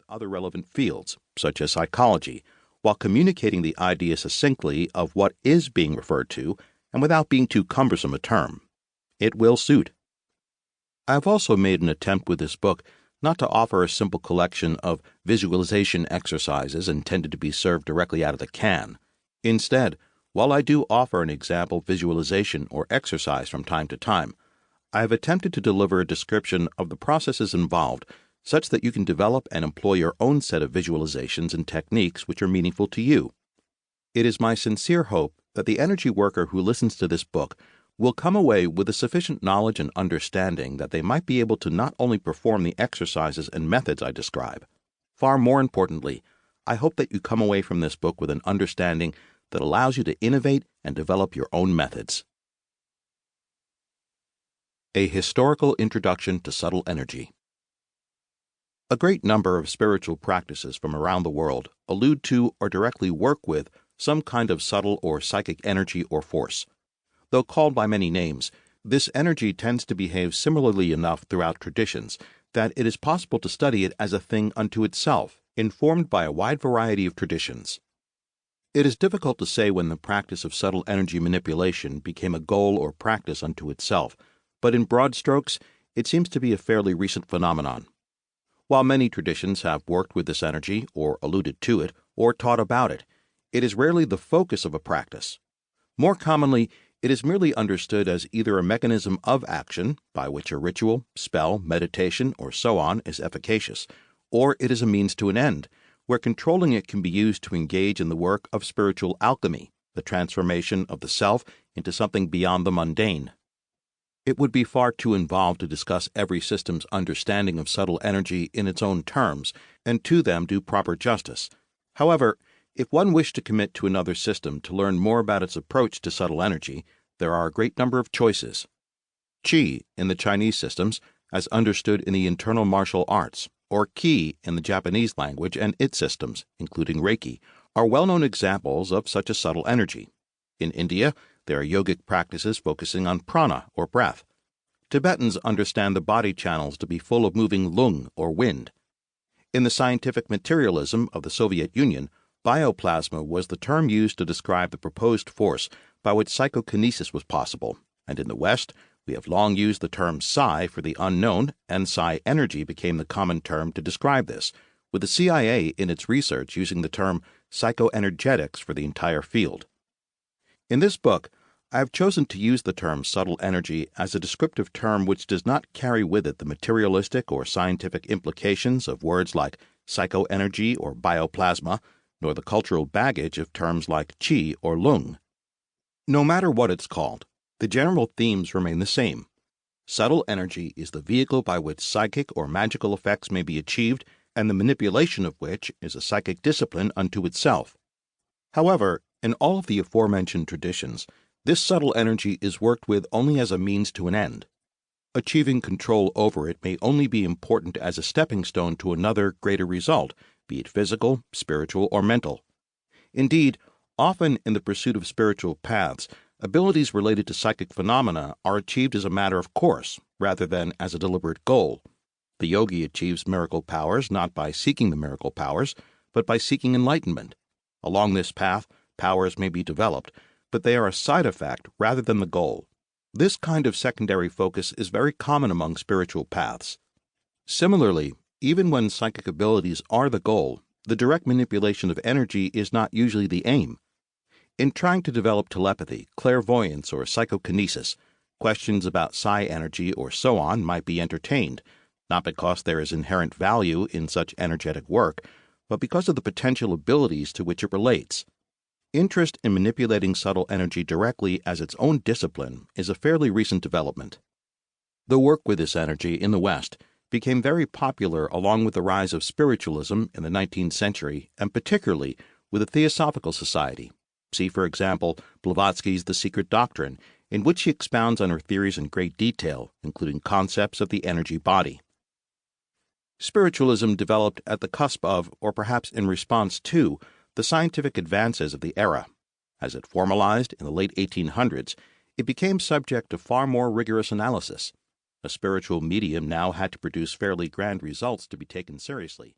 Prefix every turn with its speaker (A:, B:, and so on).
A: other relevant fields, such as psychology, while communicating the idea succinctly of what is being referred to and without being too cumbersome a term. It will suit. I have also made an attempt with this book not to offer a simple collection of visualization exercises intended to be served directly out of the can. Instead, while I do offer an example visualization or exercise from time to time, I have attempted to deliver a description of the processes involved such that you can develop and employ your own set of visualizations and techniques which are meaningful to you. It is my sincere hope that the energy worker who listens to this book will come away with a sufficient knowledge and understanding that they might be able to not only perform the exercises and methods I describe. Far more importantly, I hope that you come away from this book with an understanding that allows you to innovate and develop your own methods. A Historical Introduction to Subtle Energy. A great number of spiritual practices from around the world allude to or directly work with some kind of subtle or psychic energy or force. Though called by many names, this energy tends to behave similarly enough throughout traditions that it is possible to study it as a thing unto itself, informed by a wide variety of traditions. It is difficult to say when the practice of subtle energy manipulation became a goal or practice unto itself, but in broad strokes, it seems to be a fairly recent phenomenon. While many traditions have worked with this energy, or alluded to it, or taught about it, it is rarely the focus of a practice. More commonly, it is merely understood as either a mechanism of action, by which a ritual, spell, meditation, or so on is efficacious, or it is a means to an end, where controlling it can be used to engage in the work of spiritual alchemy, the transformation of the self into something beyond the mundane. It would be far too involved to discuss every system's understanding of subtle energy in its own terms, and to them do proper justice. However, if one wished to commit to another system to learn more about its approach to subtle energy, there are a great number of choices. Qi in the Chinese systems, as understood in the internal martial arts, or Ki in the Japanese language and its systems, including Reiki, are well-known examples of such a subtle energy. In India, there are yogic practices focusing on prana, or breath. Tibetans understand the body channels to be full of moving lung, or wind. In the scientific materialism of the Soviet Union, bioplasma was the term used to describe the proposed force by which psychokinesis was possible, and in the West, we have long used the term psi for the unknown, and psi energy became the common term to describe this, with the CIA in its research using the term psychoenergetics for the entire field. In this book, I have chosen to use the term subtle energy as a descriptive term which does not carry with it the materialistic or scientific implications of words like psychoenergy or bioplasma, nor the cultural baggage of terms like qi or lung. No matter what it's called, the general themes remain the same. Subtle energy is the vehicle by which psychic or magical effects may be achieved, and the manipulation of which is a psychic discipline unto itself. However, in all of the aforementioned traditions, this subtle energy is worked with only as a means to an end. Achieving control over it may only be important as a stepping stone to another greater result, be it physical, spiritual, or mental. Indeed, often in the pursuit of spiritual paths, abilities related to psychic phenomena are achieved as a matter of course, rather than as a deliberate goal. The yogi achieves miracle powers not by seeking the miracle powers, but by seeking enlightenment. Along this path, powers may be developed, but they are a side effect rather than the goal. This kind of secondary focus is very common among spiritual paths. Similarly, even when psychic abilities are the goal, the direct manipulation of energy is not usually the aim. In trying to develop telepathy, clairvoyance, or psychokinesis, questions about psi energy or so on might be entertained, not because there is inherent value in such energetic work, but because of the potential abilities to which it relates. Interest in manipulating subtle energy directly as its own discipline is a fairly recent development. The work with this energy in the West became very popular along with the rise of spiritualism in the 19th century, and particularly with the Theosophical Society. See, for example, Blavatsky's The Secret Doctrine, in which she expounds on her theories in great detail, including concepts of the energy body. Spiritualism developed at the cusp of, or perhaps in response to, the scientific advances of the era. As it formalized in the late 1800s, it became subject to far more rigorous analysis. A spiritual medium now had to produce fairly grand results to be taken seriously.